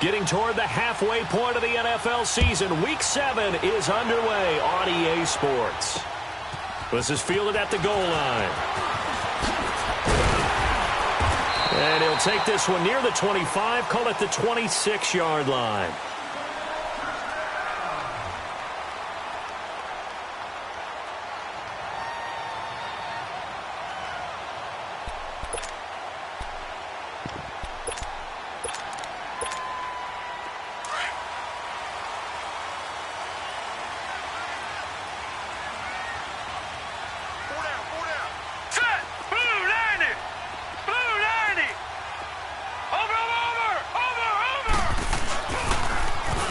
Getting toward the halfway point of the NFL season, Week 7 is underway on EA Sports. This is fielded at the goal line. And he'll take this one near the 25, call it the 26-yard line.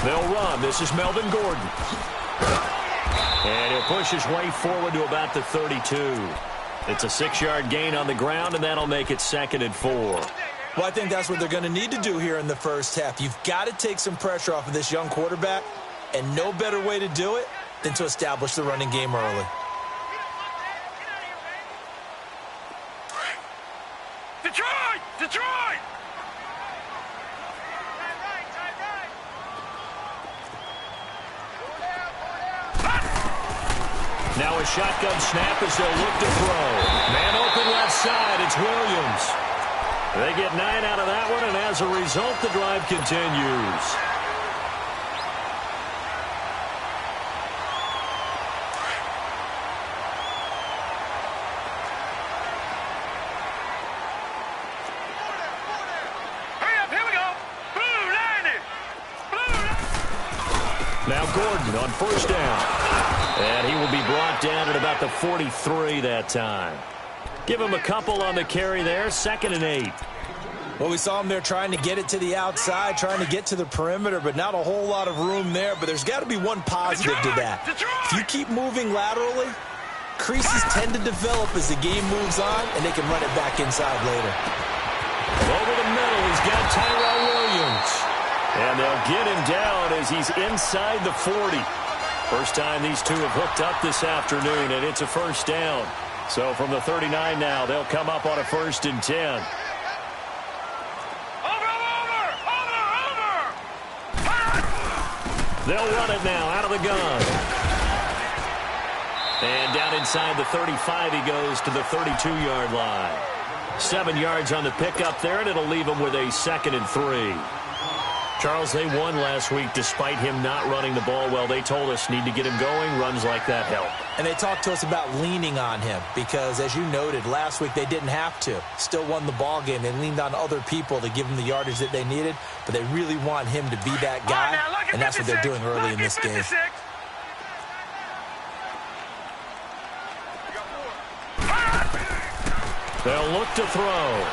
They'll run. This is Melvin Gordon. And he'll push his way forward to about the 32. It's a 6-yard gain on the ground, and that'll make it 2nd and 4. Well, I think that's what they're going to need to do here in the first half. You've got to take some pressure off of this young quarterback, and no better way to do it than to establish the running game early. Detroit! Detroit! Now a shotgun snap as they'll look to throw. Man open left side, it's Williams. They get 9 out of that one, and as a result, the drive continues. Hurry up, here we go. Blue, 90. Blue. Now Gordon on first down. And he will be brought down at about the 43 that time. Give him a couple on the carry there, 2nd and 8. Well, we saw him there trying to get it to the outside, trying to get to the perimeter, but not a whole lot of room there. But there's got to be one positive to that. If you keep moving laterally, creases tend to develop as the game moves on, and they can run it back inside later. Over the middle, he's got Tyrell Williams. And they'll get him down as he's inside the 40. First time these two have hooked up this afternoon, and it's a first down. So from the 39 now, they'll come up on a 1st and 10. They'll run it now out of the gun. And down inside the 35, he goes to the 32-yard line. 7 yards on the pickup there, and it'll leave him with a 2nd and 3. Charles, they won last week despite him not running the ball well. They told us need to get him going. Runs like that help. And they talked to us about leaning on him because, as you noted, last week they didn't have to. Still won the ball game. They leaned on other people to give them the yardage that they needed, but they really want him to be that guy, and that's what they're doing early in this game. They'll look to throw.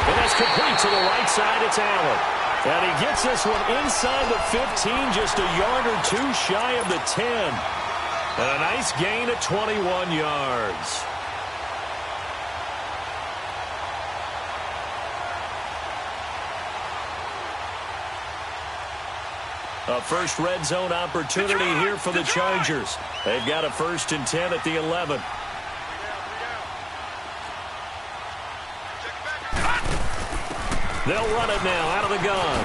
And that's complete to the right side. It's Allen. And he gets this one inside the 15, just a yard or two shy of the 10. And a nice gain at 21 yards. A first red zone opportunity here for the Chargers. They've got a 1st and 10 at the 11. They'll run it now out of the gun.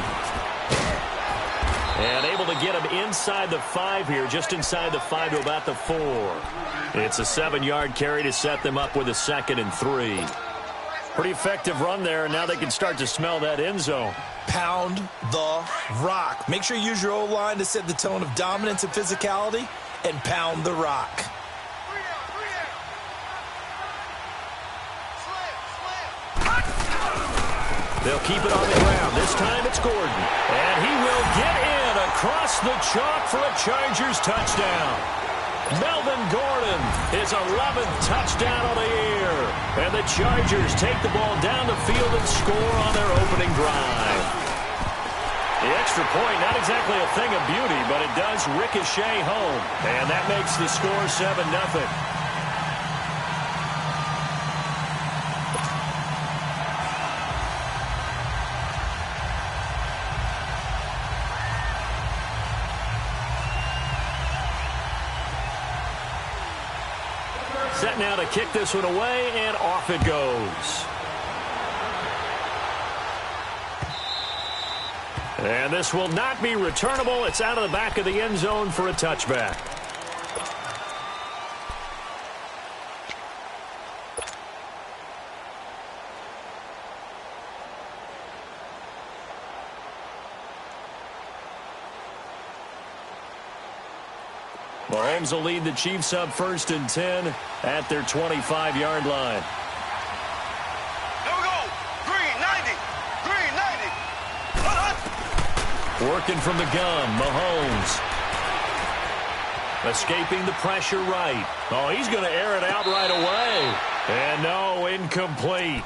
And able to get him inside the 5 here, just inside the 5 to about the 4. It's a 7-yard carry to set them up with a 2nd and 3. Pretty effective run there, and now they can start to smell that end zone. Pound the rock. Make sure you use your O-line to set the tone of dominance and physicality, and pound the rock. They'll keep it on the ground. This time it's Gordon. And he will get in across the chalk for a Chargers touchdown. Melvin Gordon, his 11th touchdown of the year. And the Chargers take the ball down the field and score on their opening drive. The extra point, not exactly a thing of beauty, but it does ricochet home. And that makes the score 7-0. Set now to kick this one away, and off it goes. And this will not be returnable. It's out of the back of the end zone for a touchback. Mahomes will lead the Chiefs up 1st and 10 at their 25-yard line. Here we go. Green 90. Green 90. Working from the gun, Mahomes. Escaping the pressure right. Oh, he's going to air it out right away. And no, incomplete.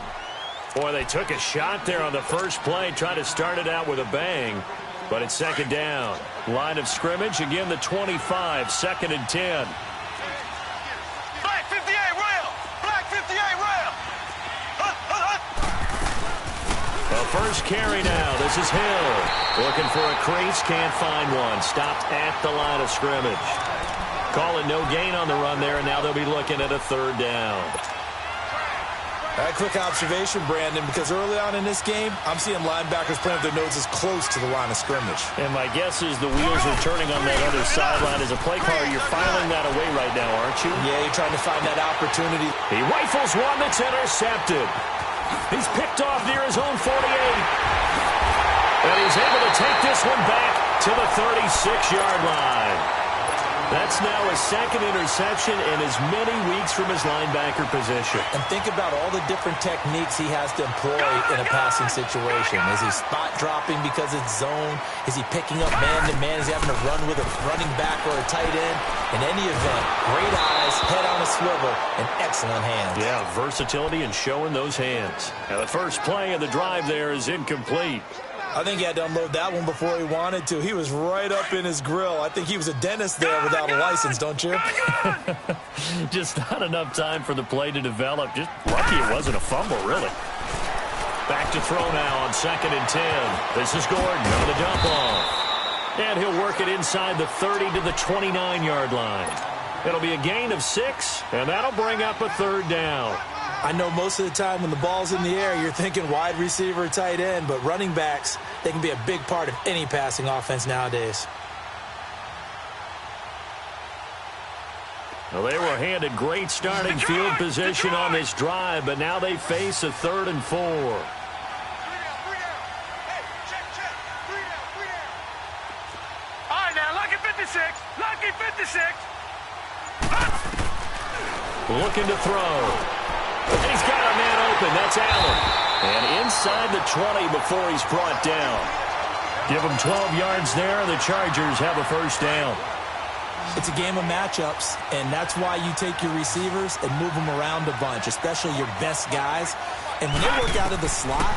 Boy, they took a shot there on the first play, tried to start it out with a bang. But it's 2nd down. Line of scrimmage, again the 25, 2nd and 10. Black 58 rail. Black 58 rail. The first carry now. This is Hill. Looking for a crease, can't find one. Stopped at the line of scrimmage. Calling no gain on the run there, and now they'll be looking at a 3rd down. A quick observation, Brandon, because early on in this game, I'm seeing linebackers playing with their noses close to the line of scrimmage. And my guess is the wheels are turning on that other sideline. As a play caller, you're filing that away right now, aren't you? Yeah, you're trying to find that opportunity. He rifles one that's intercepted. He's picked off near his own 48. And he's able to take this one back to the 36-yard line. That's now his 2nd interception in as many weeks from his linebacker position. And think about all the different techniques he has to employ in a passing situation. Is he spot dropping because it's zone? Is he picking up man-to-man? Is he having to run with a running back or a tight end? In any event, great eyes, head on a swivel, and excellent hands. Yeah, versatility and showing those hands. Now the first play of the drive there is incomplete. I think he had to unload that one before he wanted to. He was right up in his grill. I think he was a dentist there without a license, don't you? Just not enough time for the play to develop. Just lucky it wasn't a fumble, really. Back to throw now on 2nd and 10. This is Gordon on the dump off. And he'll work it inside the 30 to the 29-yard line. It'll be a gain of 6, and that'll bring up a 3rd down. I know most of the time when the ball's in the air, you're thinking wide receiver, tight end, but running backs, they can be a big part of any passing offense nowadays. Well, they were handed great starting field position on this drive, but now they face a 3rd and 4. All right, now, lucky 56. Lucky 56. Looking to throw. And he's got a man open. That's Allen. And inside the 20 before he's brought down. Give him 12 yards there, and the Chargers have a 1st down. It's a game of matchups, and that's why you take your receivers and move them around a bunch, especially your best guys. And when they work out of the slot,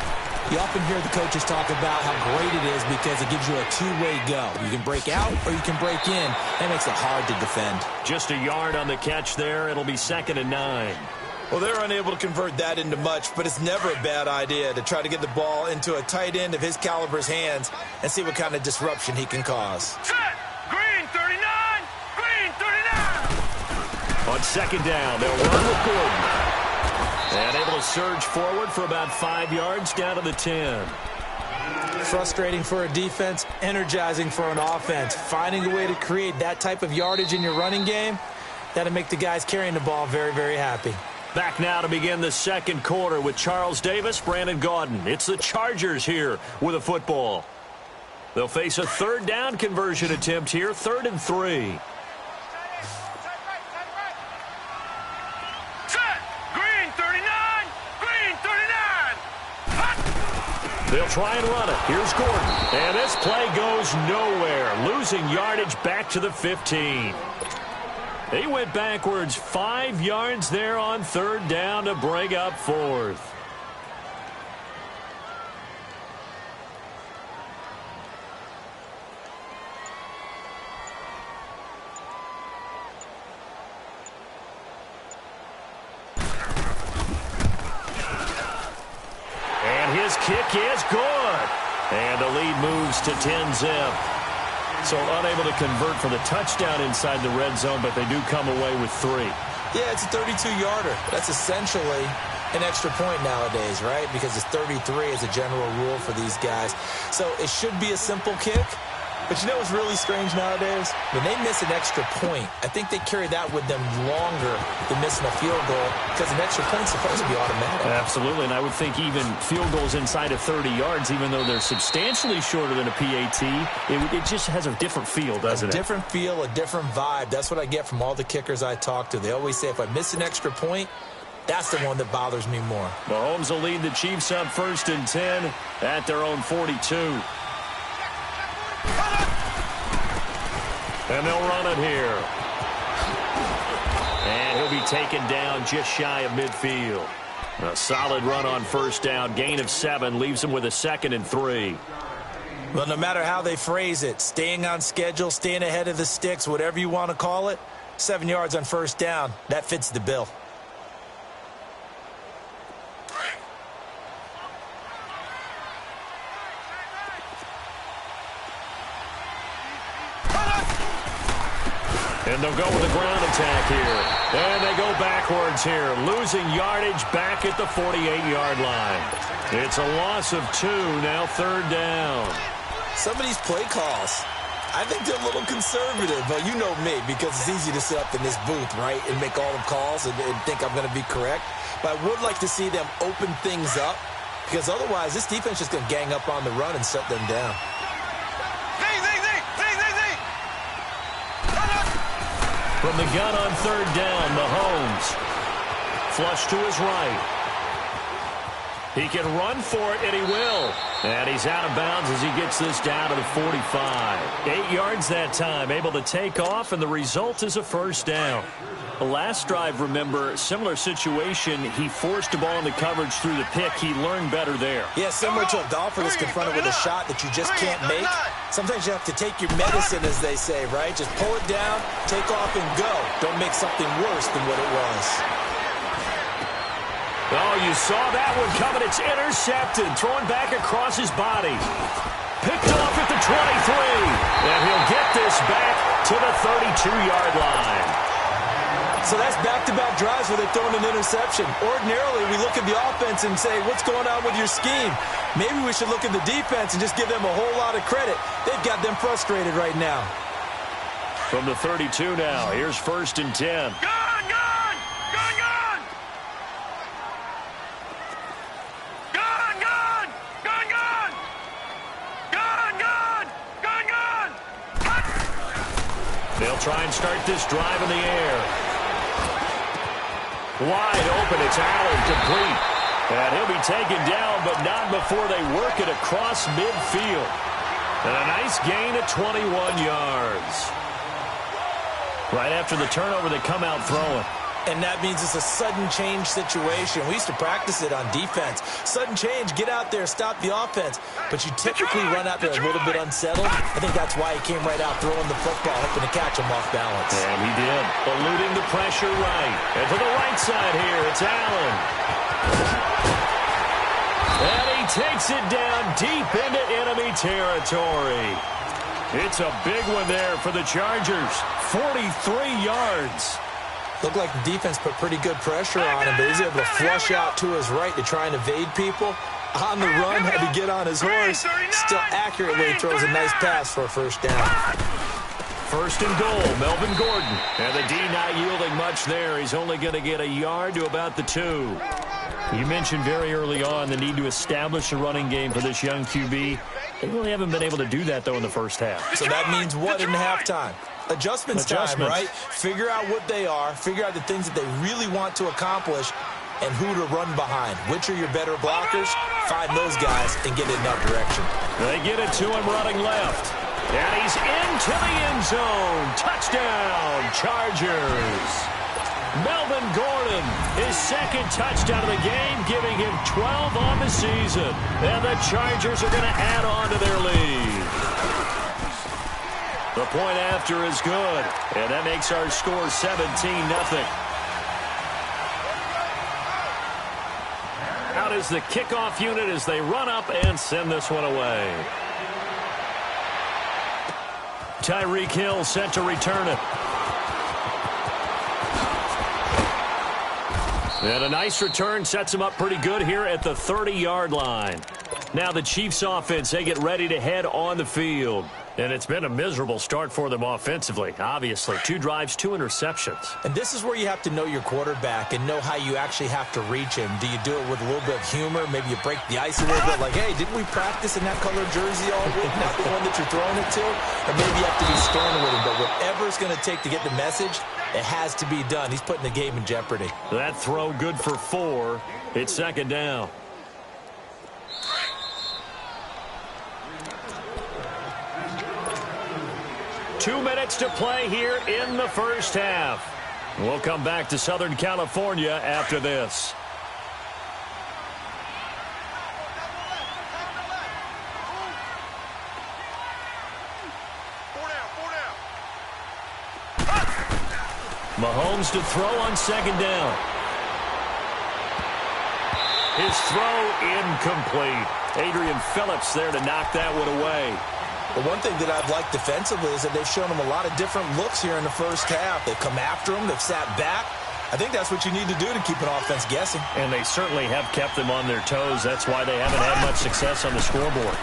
you often hear the coaches talk about how great it is because it gives you a two-way go. You can break out or you can break in. That makes it hard to defend. Just a yard on the catch there. It'll be 2nd and 9. Well, they're unable to convert that into much, but it's never a bad idea to try to get the ball into a tight end of his caliber's hands and see what kind of disruption he can cause. Set. Green 39. Green 39. On 2nd down, they'll run with Gordon. And able to surge forward for about 5 yards down to the 10. Frustrating for a defense, energizing for an offense. Finding a way to create that type of yardage in your running game, that'll make the guys carrying the ball very, very happy. Back now to begin the 2nd quarter with Charles Davis, Brandon Gaudin. It's the Chargers here with a football. They'll face a 3rd down conversion attempt here, 3rd and 3. Set. Green 39. Green 39. Hot. They'll try and run it. Here's Gordon. And this play goes nowhere. Losing yardage back to the 15. He went backwards 5 yards there on 3rd down to bring up 4th. And his kick is good. And the lead moves to 10-zip. So unable to convert for the touchdown inside the red zone, but they do come away with 3. Yeah, it's a 32-yarder. That's essentially an extra point nowadays, right? Because it's 33 as a general rule for these guys. So it should be a simple kick. But you know what's really strange nowadays? When they miss an extra point, I think they carry that with them longer than missing a field goal because an extra point's supposed to be automatic. Absolutely, and I would think even field goals inside of 30 yards, even though they're substantially shorter than a PAT, it just has a different feel, doesn't it? A different feel, a different vibe. That's what I get from all the kickers I talk to. They always say if I miss an extra point, that's the one that bothers me more. Mahomes will lead the Chiefs up 1st and 10 at their own 42. And they'll run it here. And he'll be taken down just shy of midfield. A solid run on 1st down. Gain of 7 leaves him with a 2nd and 3. Well, no matter how they phrase it, staying on schedule, staying ahead of the sticks, whatever you want to call it, 7 yards on 1st down, that fits the bill. And they'll go with a ground attack here. And they go backwards here, losing yardage back at the 48-yard line. It's a loss of 2, now 3rd down. Some of these play calls, I think they're a little conservative, but you know me, because it's easy to sit up in this booth, right, and make all the calls and think I'm going to be correct. But I would like to see them open things up, because otherwise this defense is going to gang up on the run and shut them down. From the gun on 3rd down, Mahomes. Flush to his right. He can run for it, and he will. And he's out of bounds as he gets this down to the 45. 8 yards that time, able to take off, and the result is a 1st down. The last drive, remember, similar situation. He forced the ball into coverage through the pick. He learned better there. Yeah, similar to a golfer that's confronted with a shot that you just can't make. Sometimes you have to take your medicine, as they say, right? Just pull it down, take off, and go. Don't make something worse than what it was. Oh, you saw that one coming. It's intercepted. Thrown back across his body. Picked off at the 23. And he'll get this back to the 32-yard line. So that's back-to-back drives where they're throwing an interception. Ordinarily, we look at the offense and say, what's going on with your scheme? Maybe we should look at the defense and just give them a whole lot of credit. They've got them frustrated right now. From the 32 now, here's 1st and 10. Gun! Gun! Gun! Gun! Gun! Gun! Gun! Gun! Gun! Gun! Gun! Gun! They'll try and start this drive in the air. Wide open, it's Allen, complete. And he'll be taken down, but not before they work it across midfield. And a nice gain of 21 yards. Right after the turnover, they come out throwing. And that means it's a sudden change situation. We used to practice it on defense. Sudden change, get out there, stop the offense. But you typically run out there a little bit unsettled. I think that's why he came right out throwing the football, hoping to catch him off balance. And he did, eluding the pressure right. And to the right side here, it's Allen. And he takes it down deep into enemy territory. It's a big one there for the Chargers. 43 yards. Looked like the defense put pretty good pressure on him, but he's able to flush out to his right to try and evade people. On the run, had to get on his horse. Still accurately throws a nice pass for a 1st down. 1st and goal, Melvin Gordon. And the D not yielding much there. He's only going to get a yard to about the 2. You mentioned very early on the need to establish a running game for this young QB. They really haven't been able to do that, though, in the 1st half. So that means what in halftime? Adjustments time, right? Figure out what they are, figure out the things that they really want to accomplish, and who to run behind. Which are your better blockers? Find those guys and get in that direction. They get it to him running left. And he's into the end zone. Touchdown, Chargers. Melvin Gordon, his 2nd touchdown of the game, giving him 12 on the season. And the Chargers are going to add on to their lead. The point after is good, and that makes our score 17-0. Out is the kickoff unit as they run up and send this one away. Tyreek Hill set to return it. And a nice return sets them up pretty good here at the 30-yard line. Now the Chiefs offense, they get ready to head on the field. And it's been a miserable start for them offensively, obviously. 2 drives, 2 interceptions. And this is where you have to know your quarterback and know how you actually have to reach him. Do you do it with a little bit of humor? Maybe you break the ice a little bit, like, hey, didn't we practice in that colored jersey all week, not the one that you're throwing it to? Or maybe you have to be stern with him. But whatever it's going to take to get the message, it has to be done. He's putting the game in jeopardy. That throw good for 4. It's second down. Two minutes to play here in the first half. We'll come back to Southern California after this. Mahomes to throw on second down. His throw incomplete. Adrian Phillips there to knock that one away. The one thing that I've liked defensively is that they've shown him a lot of different looks here in the first half. They've come after him. They've sat back. I think that's what you need to do to keep an offense guessing. And they certainly have kept them on their toes. That's why they haven't had much success on the scoreboard.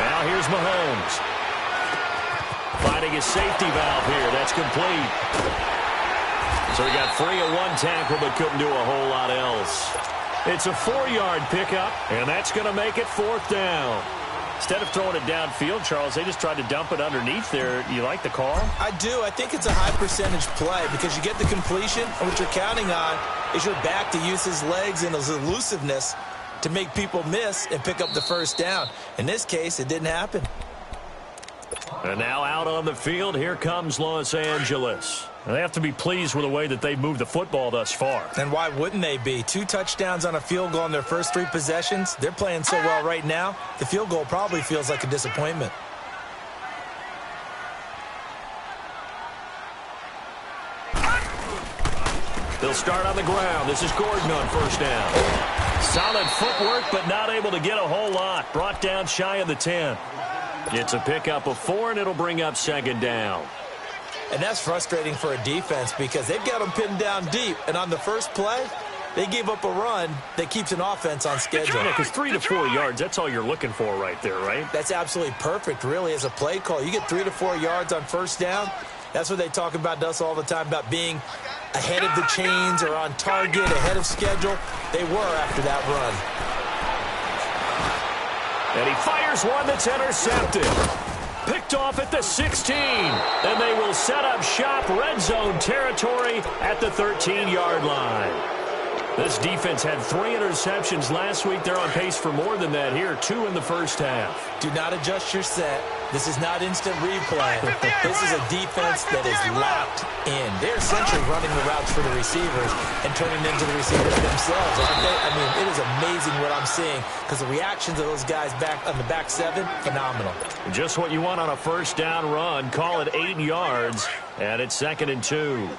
Now here's Mahomes. Finding his safety valve here. That's complete. So he got free of one tackle but couldn't do a whole lot else. It's a 4-yard pickup, and that's going to make it 4th down. Instead of throwing it downfield, Charles, they just tried to dump it underneath there. You like the call? I do. I think it's a high percentage play because you get the completion, and what you're counting on is your back to use his legs and his elusiveness to make people miss and pick up the first down. In this case, it didn't happen. And now out on the field, here comes Los Angeles. They have to be pleased with the way that they've moved the football thus far. And why wouldn't they be? 2 touchdowns on a field goal in their first 3 possessions. They're playing so well right now, the field goal probably feels like a disappointment. They'll start on the ground. This is Gordon on first down. Solid footwork, but not able to get a whole lot. Brought down shy of the 10. It's a pickup of 4, and it'll bring up second down. And that's frustrating for a defense because they've got them pinned down deep. And on the first play, they gave up a run that keeps an offense on schedule. Yeah, because 3 to 4 yards, that's all you're looking for right there, right? That's absolutely perfect, really, as a play call. You get 3 to 4 yards on first down. That's what they talk about to us all the time, about being ahead of the chains or on target, ahead of schedule. They were after that run. And he fires one that's intercepted. Picked off at the 16. And they will set up shop, red zone territory at the 13-yard line. This defense had 3 interceptions last week. They're on pace for more than that here, 2 in the first half. Do not adjust your set. This is not instant replay. This is a defense that is locked in. They're essentially running the routes for the receivers and turning into the receivers themselves, aren't they? I mean, it is amazing what I'm seeing because the reactions of those guys back on the back 7, phenomenal. Just what you want on a first down run. Call it 8 yards, and it's 2nd and 2.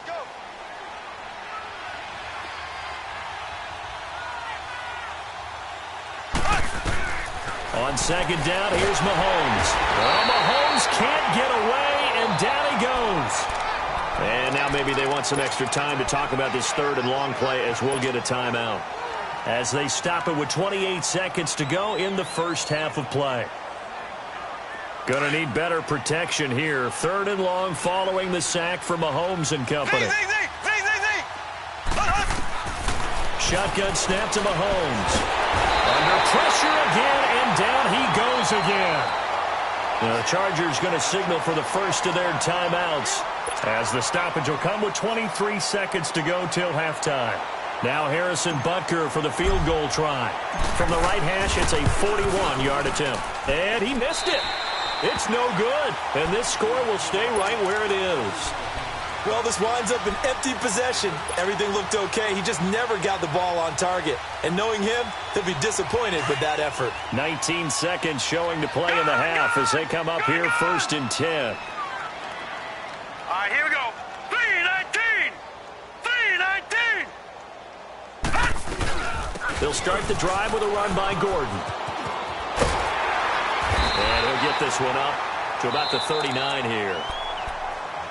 On second down, here's Mahomes. Well, Mahomes can't get away, and down he goes. And now maybe they want some extra time to talk about this 3rd and long play as we'll get a timeout. As they stop it with 28 seconds to go in the first half of play. Gonna need better protection here. 3rd and long following the sack from Mahomes and company. Shotgun snap to Mahomes. Under pressure again, and down he goes again. Now the Chargers going to signal for the first of their timeouts as the stoppage will come with 23 seconds to go till halftime. Now Harrison Butker for the field goal try. From the right hash, it's a 41-yard attempt. And he missed it. It's no good. And this score will stay right where it is. Well, this winds up an empty possession. Everything looked okay. He just never got the ball on target. And knowing him, he'll be disappointed with that effort. 19 seconds showing to play in the half as they come up here 1st and 10. All right, here we go. 3-19! 3-19! They'll start the drive with a run by Gordon. And he'll get this one up to about the 39 here.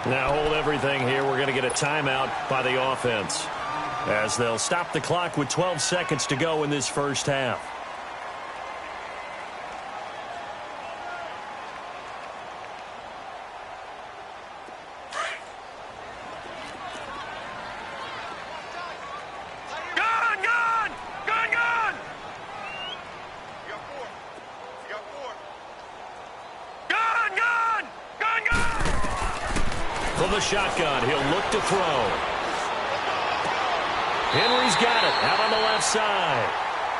Now hold everything here. We're going to get a timeout by the offense. as they'll stop the clock with 12 seconds to go in this first half. From the shotgun, he'll look to throw. Henry's got it out on the left side.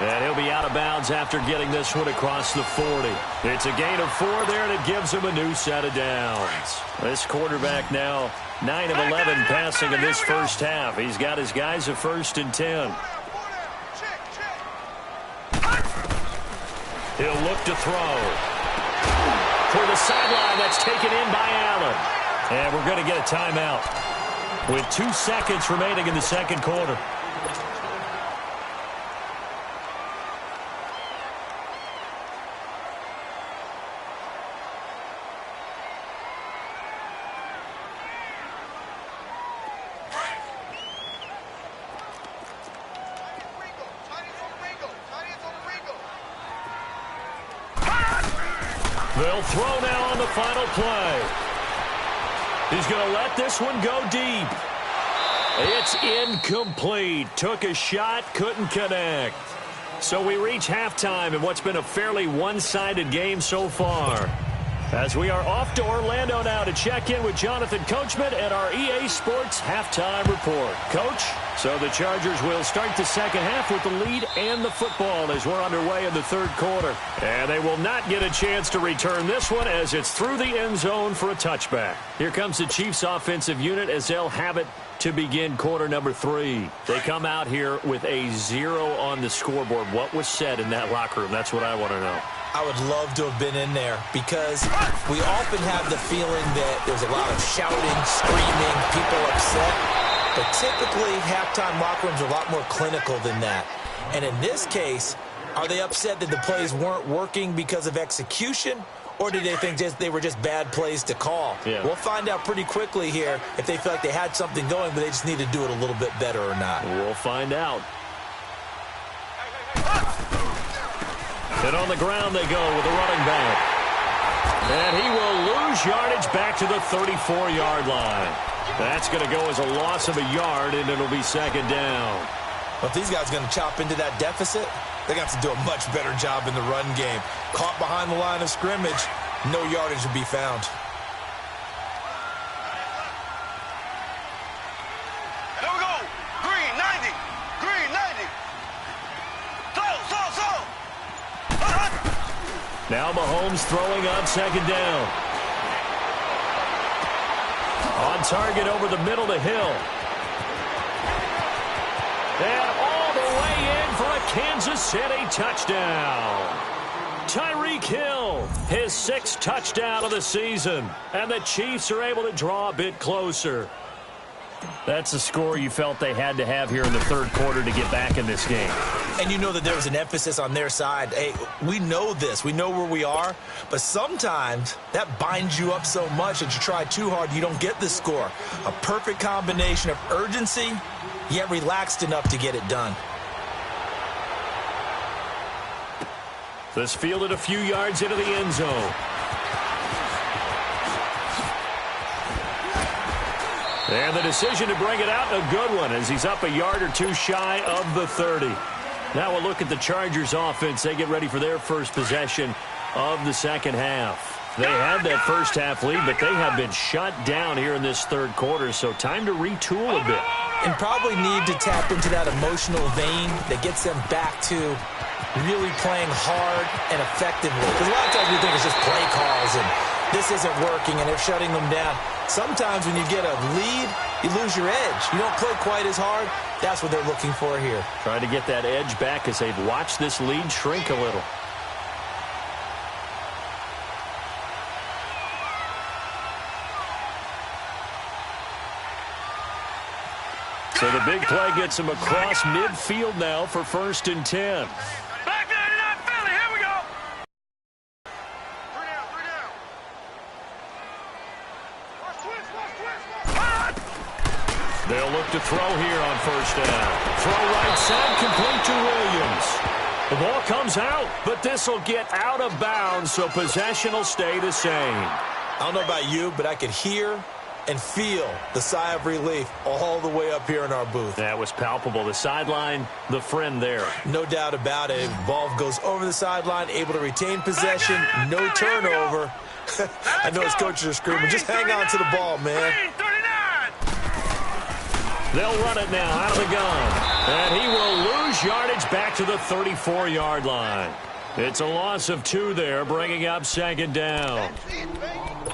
And he'll be out of bounds after getting this one across the 40. It's a gain of 4 there, and it gives him a new set of downs. This quarterback now 9 of 11 passing in this first half. He's got his guys at 1st and 10. He'll look to throw. For the sideline, that's taken in by Allen. And we're going to get a timeout with 2 seconds remaining in the second quarter. They'll throw now on the final play. He's going to let this one go deep. It's incomplete. Took a shot, couldn't connect. So we reach halftime in what's been a fairly one-sided game so far. As we are off to Orlando now to check in with Jonathan Coachman and our EA Sports Halftime Report. Coach, so the Chargers will start the second half with the lead and the football as we're underway in the third quarter. And they will not get a chance to return this one as it's through the end zone for a touchback. Here comes the Chiefs offensive unit as they'll have it to begin quarter number 3. They come out here with a 0 on the scoreboard. What was said in that locker room? That's what I want to know. I would love to have been in there because we often have the feeling that there's a lot of shouting, screaming, people upset. But typically, halftime locker rooms are a lot more clinical than that. And in this case, are they upset that the plays weren't working because of execution? Or did they think they were just bad plays to call? Yeah. We'll find out pretty quickly here if they feel like they had something going, but they just need to do it a little bit better or not. We'll find out. And on the ground they go with the running back. And he will lose yardage back to the 34-yard line. That's going to go as a loss of a yard, and it'll be second down. Well, if these guys are going to chop into that deficit, they're going to have to do a much better job in the run game. Caught behind the line of scrimmage, no yardage will be found. Here we go. Green 90. Green 90. So. Now Mahomes throwing on second down. On target over the middle to Hill. And all the way in for a Kansas City touchdown. Tyreek Hill, his 6th touchdown of the season. And the Chiefs are able to draw a bit closer. That's a score you felt they had to have here in the third quarter to get back in this game. And you know that there was an emphasis on their side. Hey, we know this. We know where we are. But sometimes that binds you up so much that you try too hard, you don't get the score. A perfect combination of urgency, yet relaxed enough to get it done. This fielded a few yards into the end zone. And the decision to bring it out, a good one, as he's up a yard or two shy of the 30. Now we'll look at the Chargers offense. They get ready for their first possession of the second half. They had that first half lead, but they have been shut down here in this third quarter, so time to retool a bit. And probably need to tap into that emotional vein that gets them back to really playing hard and effectively. Because a lot of times we think it's just play calls and this isn't working and they're shutting them down. Sometimes when you get a lead, you lose your edge. You don't play quite as hard. That's what they're looking for here. Trying to get that edge back as they've watched this lead shrink a little. So the big play gets him across midfield now for 1st and 10. Back 99 Philly. Here we go. 3 down. Watch twist. They'll look to throw here on first down. Throw right side, complete to Williams. The ball comes out, but this will get out of bounds, so possession will stay the same. I don't know about you, but I could hear and feel the sigh of relief all the way up here in our booth. That was palpable. The sideline, the friend there. No doubt about it. Ball goes over the sideline, able to retain possession, no turnover. I know his coaches are screaming, just hang on to the ball, man. They'll run it now out of the gun. And he will lose yardage back to the 34-yard line. It's a loss of 2 there, bringing up second down.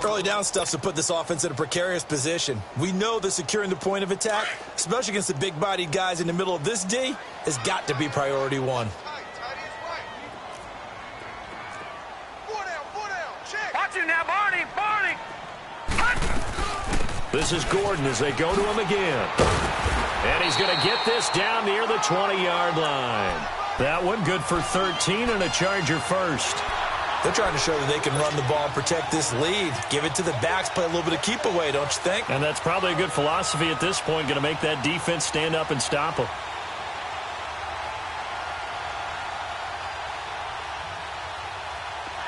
Early down stuff's to put this offense in a precarious position. We know that securing the point of attack, especially against the big-bodied guys in the middle of this D, has got to be priority 1. Watch him now, Barney. This is Gordon as they go to him again. And he's going to get this down near the 20-yard line. That one good for 13 and a Charger first. They're trying to show that they can run the ball and protect this lead. Give it to the backs, play a little bit of keep away, don't you think? And that's probably a good philosophy at this point, going to make that defense stand up and stop them.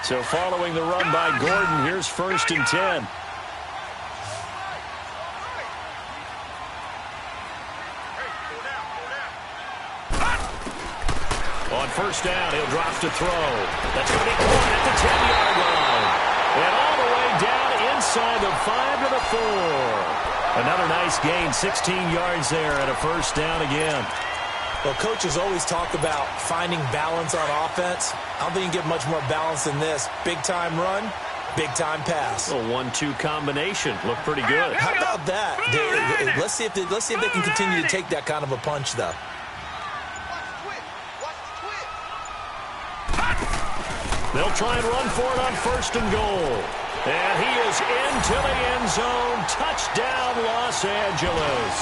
So following the run by Gordon, here's first and 10. On first down, he'll drop to throw. That's going to be caught at the 10-yard line. And all the way down inside the 5 to the 4. Another nice gain, 16 yards there and a first down again. Well, coaches always talk about finding balance on offense. I don't think you can get much more balance than this. Big-time run, big-time pass. A 1-2 combination. Looked pretty good. How about that? Let's see if they can continue to take that kind of a punch, though. They'll try and run for it on first and goal. And he is into the end zone. Touchdown, Los Angeles.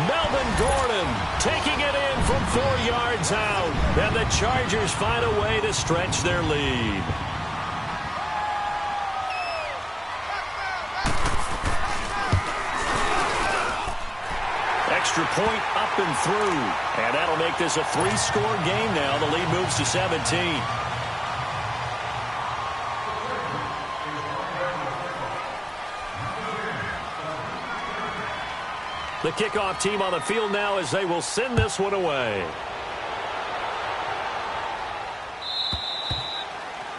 Melvin Gordon taking it in from 4 yards out. And the Chargers find a way to stretch their lead. Extra point up and through. And that'll make this a 3-score game now. The lead moves to 17. The kickoff team on the field now as they will send this one away.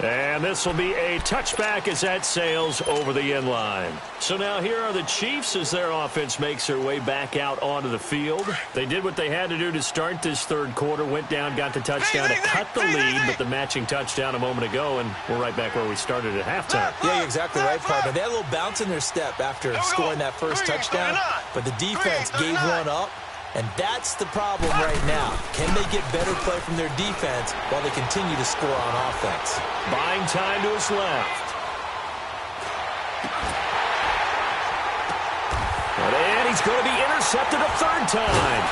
And this will be a touchback as that sails over the end line. So now here are the Chiefs as their offense makes their way back out onto the field. They did what they had to do to start this third quarter, went down, got the touchdown to cut the lead, but the matching touchdown a moment ago, and we're right back where we started at halftime. Yeah, you're exactly right, partner. They had a little bounce in their step after scoring that first touchdown, but the defense gave one up. And that's the problem right now. Can they get better play from their defense while they continue to score on offense? Buying time to his left. And he's going to be intercepted a third time.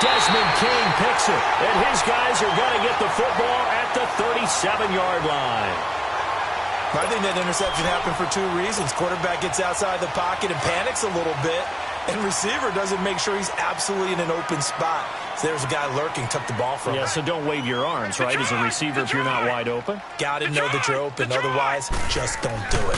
Desmond King picks it. And his guys are going to get the football at the 37-yard line. I think that interception happened for 2 reasons. Quarterback gets outside the pocket and panics a little bit. And receiver doesn't make sure he's absolutely in an open spot. So there's a guy lurking, took the ball from him. Yeah, so don't wave your arms, right, as a receiver if you're not wide open. Got to know that you're open. Otherwise, just don't do it.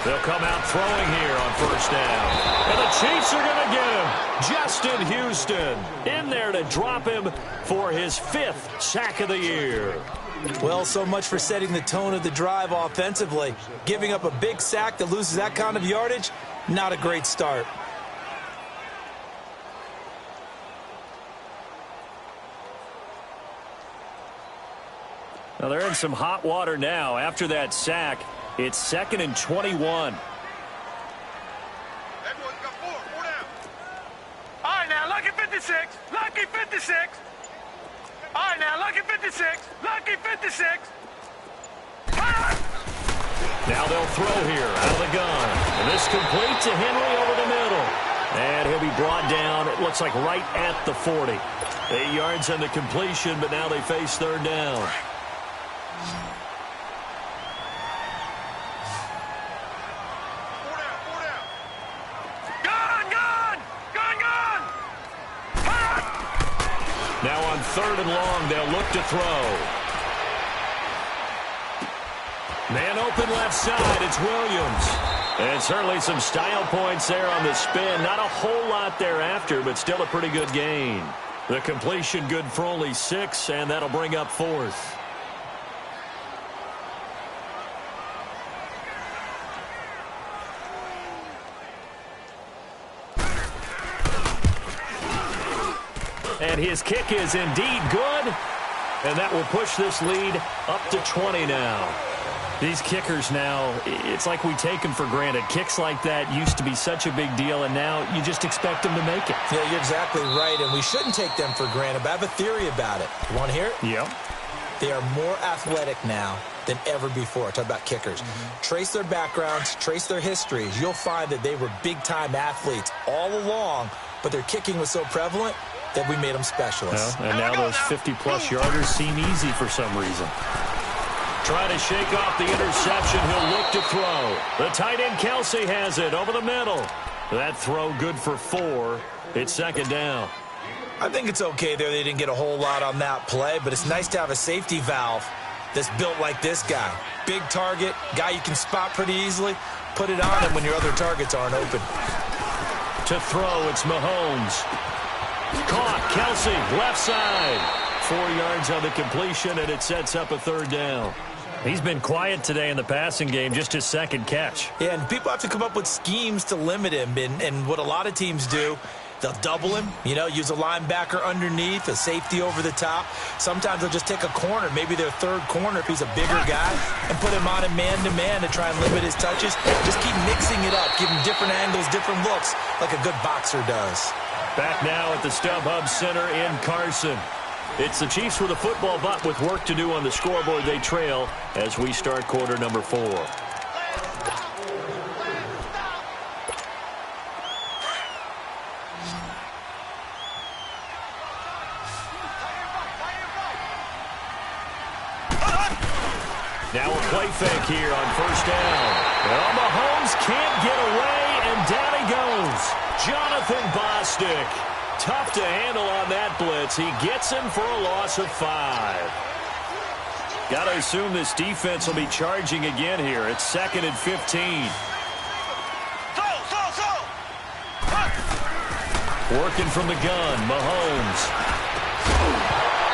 They'll come out throwing here on first down. And the Chiefs are going to get him. Justin Houston in there to drop him for his 5th sack of the year. Well, so much for setting the tone of the drive offensively. Giving up a big sack that loses that kind of yardage, not a great start. Now they're in some hot water now. After that sack, it's 2nd and 21. All right, now, lucky 56. Lucky 56. All right, now, lucky 56. Lucky 56. Now they'll throw here out of the gun. And this complete to Henry over the middle. And he'll be brought down, it looks like right at the 40. 8 yards on the completion, but now they face third down. Now on 3rd and long, they'll look to throw. Man open left side, it's Williams. And certainly some style points there on the spin. Not a whole lot thereafter, but still a pretty good gain. The completion good for only 6, and that'll bring up 4th. And his kick is indeed good. And that will push this lead up to 20 now. These kickers now, it's like we take them for granted. Kicks like that used to be such a big deal, and now you just expect them to make it. Yeah, you're exactly right, and we shouldn't take them for granted, but I have a theory about it. You want to hear it? Yep. They are more athletic now than ever before. Talk about kickers. Trace their backgrounds, trace their histories. You'll find that they were big-time athletes all along, but their kicking was so prevalent that we made them specialists. Well, and now those 50-plus yarders seem easy for some reason. Trying to shake off the interception. He'll look to throw. The tight end, Kelsey, has it over the middle. That throw good for 4. It's 2nd down. I think it's okay there. They didn't get a whole lot on that play, but it's nice to have a safety valve that's built like this guy. Big target, guy you can spot pretty easily. Put it on him when your other targets aren't open. To throw, it's Mahomes. Caught, Kelsey, left side. 4 yards on the completion, and it sets up a 3rd down. He's been quiet today in the passing game, just his 2nd catch. Yeah, and people have to come up with schemes to limit him, and what a lot of teams do, they'll double him, use a linebacker underneath, a safety over the top. Sometimes they'll just take a corner, maybe their 3rd corner if he's a bigger guy, and put him on a man-to-man to try and limit his touches. Just keep mixing it up, give him different angles, different looks, like a good boxer does. Back now at the StubHub Center in Carson. It's the Chiefs with a football, but with work to do on the scoreboard. They trail as we start quarter number 4. Now a play fake here on 1st down. Well, Mahomes can't get away, and down he goes. Jonathan Bostic. Tough to handle on that blitz. He gets him for a loss of 5. Got to assume this defense will be charging again here. It's 2nd and 15. Working from the gun, Mahomes.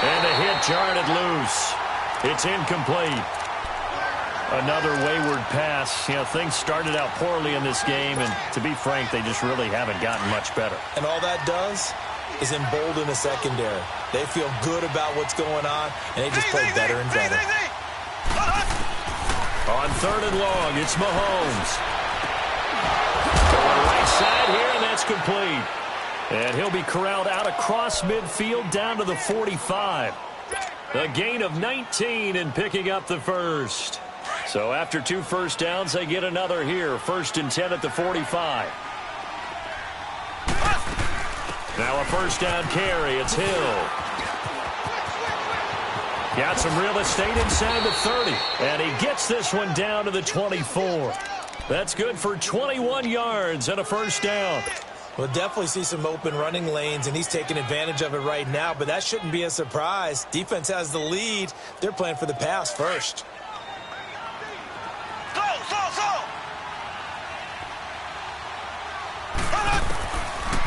And the hit jarred it loose. It's incomplete. Another wayward pass. Things started out poorly in this game, and to be frank, they just really haven't gotten much better. And all that does is embolden the secondary. They feel good about what's going on, and they just play better and better. On 3rd and long, it's Mahomes. Going right side here, and that's complete. And he'll be corralled out across midfield down to the 45. A gain of 19 and picking up the 1st. So after 2 first downs, they get another here. 1st and 10 at the 45. Now a 1st down carry. It's Hill. Got some real estate inside the 30. And he gets this one down to the 24. That's good for 21 yards and a 1st down. We'll definitely see some open running lanes, and he's taking advantage of it right now, but that shouldn't be a surprise. Defense has the lead. They're playing for the pass first.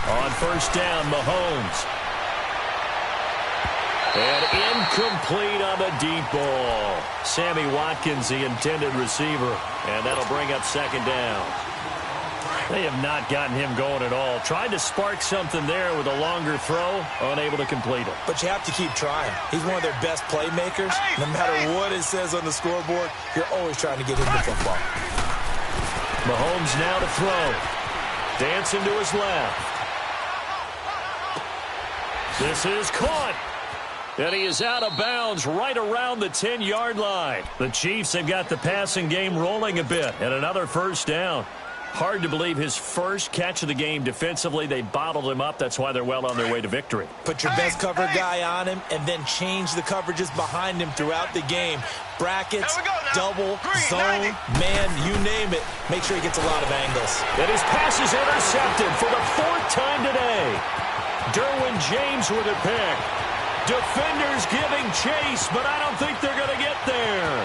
On 1st down, Mahomes. And incomplete on the deep ball. Sammy Watkins, the intended receiver. And that'll bring up 2nd down. They have not gotten him going at all. Tried to spark something there with a longer throw. Unable to complete it. But you have to keep trying. He's one of their best playmakers. No matter what it says on the scoreboard, you're always trying to get him the football. Mahomes now to throw. Dancing to his left. This is caught. And he is out of bounds right around the 10-yard line. The Chiefs have got the passing game rolling a bit. And another 1st down. Hard to believe his first catch of the game defensively. They bottled him up. That's why they're well on their way to victory. Put your best cover guy on him and then change the coverages behind him throughout the game. Brackets, double, zone, man, you name it. Make sure he gets a lot of angles. And his pass is intercepted for the 4th time today. Derwin James with a pick. Defenders giving chase, but I don't think they're going to get there.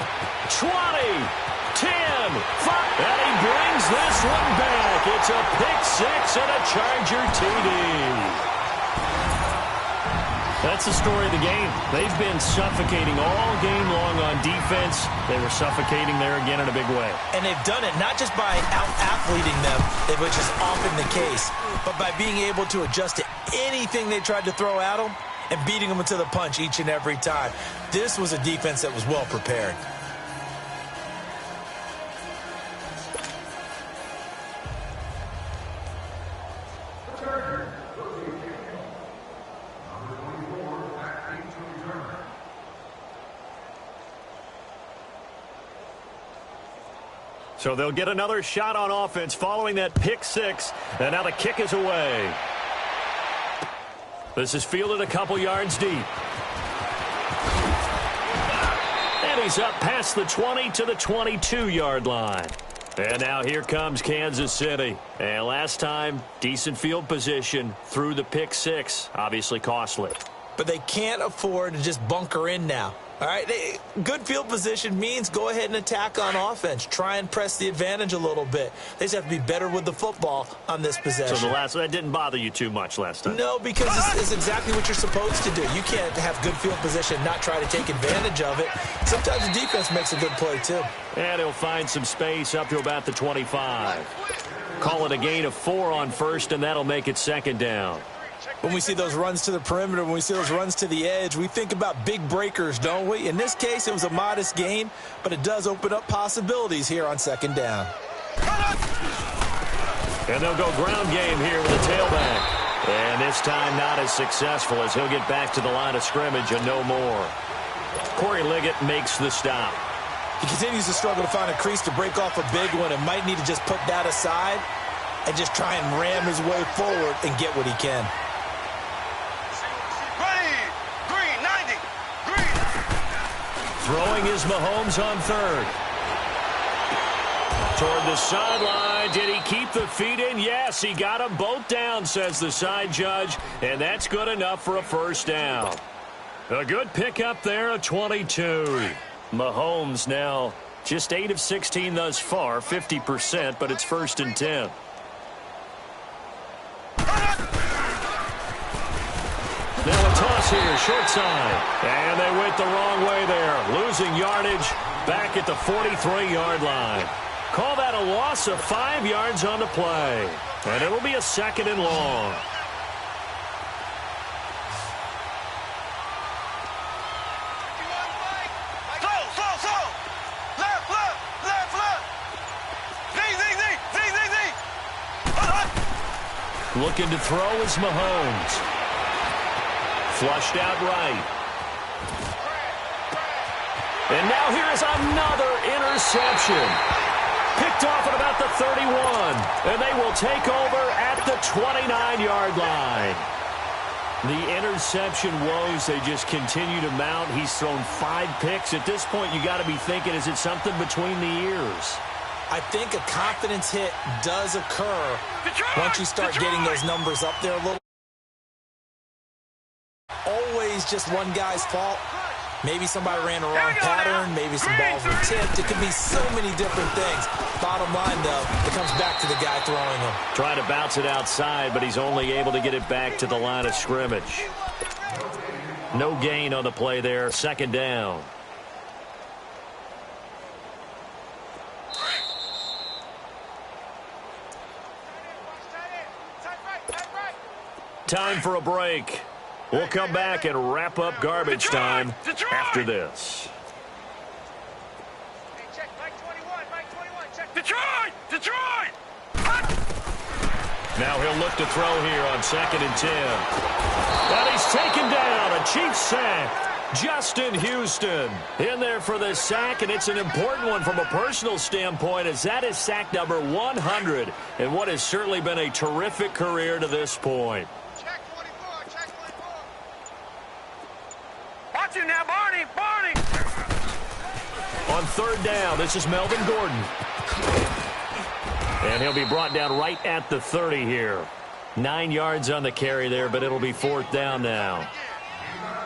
20, 10, 5, and he brings this one back. It's a pick six and a Charger TD. That's the story of the game. They've been suffocating all game long on defense. They were suffocating there again in a big way. And they've done it not just by out-athleting them, which is often the case, but by being able to adjust to anything they tried to throw at them and beating them to the punch each and every time. This was a defense that was well prepared. So they'll get another shot on offense following that pick six. And now the kick is away. This is fielded a couple yards deep. And he's up past the 20 to the 22-yard line. And now here comes Kansas City. And last time, decent field position through the pick six. Obviously costly. But they can't afford to just bunker in now. All right, good field position means go ahead and attack on offense. Try and press the advantage a little bit. They just have to be better with the football on this possession. So that didn't bother you too much last time? No, because it's exactly what you're supposed to do. You can't have good field position and not try to take advantage of it. Sometimes the defense makes a good play, too. And he'll find some space up to about the 25. Call it a gain of 4 on first, and that'll make it second down. When we see those runs to the perimeter, when we see those runs to the edge, we think about big breakers, don't we? In this case, it was a modest gain, but it does open up possibilities here on second down. And they'll go ground game here with a tailback. And this time not as successful as he'll get back to the line of scrimmage and no more. Corey Liggett makes the stop. He continues to struggle to find a crease to break off a big one and might need to just put that aside and just try and ram his way forward and get what he can. Throwing is Mahomes on third. Toward the sideline. Did he keep the feet in? Yes, he got them both down, says the side judge. And that's good enough for a first down. A good pickup there, a 22. Mahomes now just 8 of 16 thus far, 50%, but it's 1st and 10. Now a toss here, short side. And they went the wrong way there. Losing yardage back at the 43-yard line. Call that a loss of 5 yards on the play. And it'll be a 2nd and long. Looking to throw is Mahomes. Flushed out right. And now here is another interception. Picked off at about the 31. And they will take over at the 29-yard line. The interception woes, they just continue to mount. He's thrown 5 picks. At this point, you got to be thinking, is it something between the ears? I think a confidence hit does occur once you start getting those numbers up there a little. Always just one guy's fault. Maybe somebody ran a wrong pattern. Maybe some balls were tipped. It could be so many different things. Bottom line, though, it comes back to the guy throwing them. Trying to bounce it outside, but he's only able to get it back to the line of scrimmage. No gain on the play there. 2nd down. Time for a break. We'll come back and wrap up garbage time after this. Detroit! Now he'll look to throw here on 2nd and 10. And he's taken down. A Chiefs sack. Justin Houston in there for the sack, and it's an important one from a personal standpoint, as that is sack number 100 in what has certainly been a terrific career to this point. Check 24, check 24. Watch him now, Barney! On 3rd down, this is Melvin Gordon. And he'll be brought down right at the 30 here. 9 yards on the carry there, but it'll be 4th down now.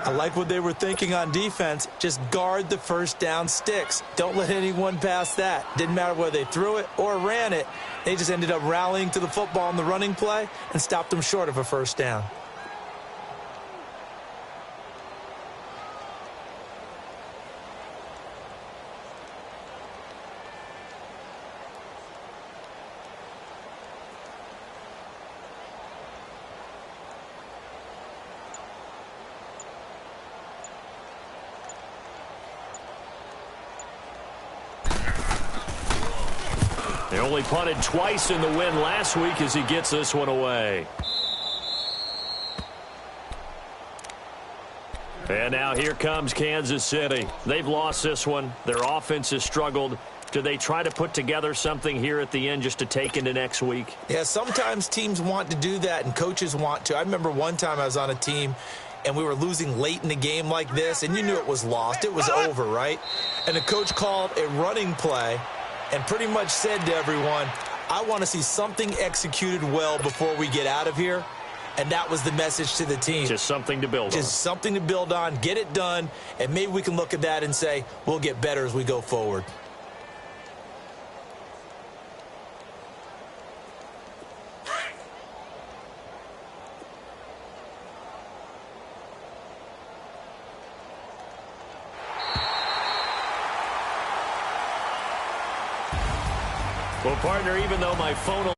I like what they were thinking on defense. Just guard the first down sticks. Don't let anyone pass that. Didn't matter whether they threw it or ran it. They just ended up rallying to the football in the running play and stopped them short of a first down. They only punted twice in the win last week as he gets this one away. And now here comes Kansas City. They've lost this one. Their offense has struggled. Do they try to put together something here at the end just to take into next week? Yeah, sometimes teams want to do that and coaches want to. I remember one time I was on a team and we were losing late in the game like this, and you knew it was lost. It was over, right? And the coach called a running play and pretty much said to everyone, I want to see something executed well before we get out of here. And that was the message to the team. Just something to build on. Just something to build on, get it done, and maybe we can look at that and say, we'll get better as we go forward. Well, partner, even though my phone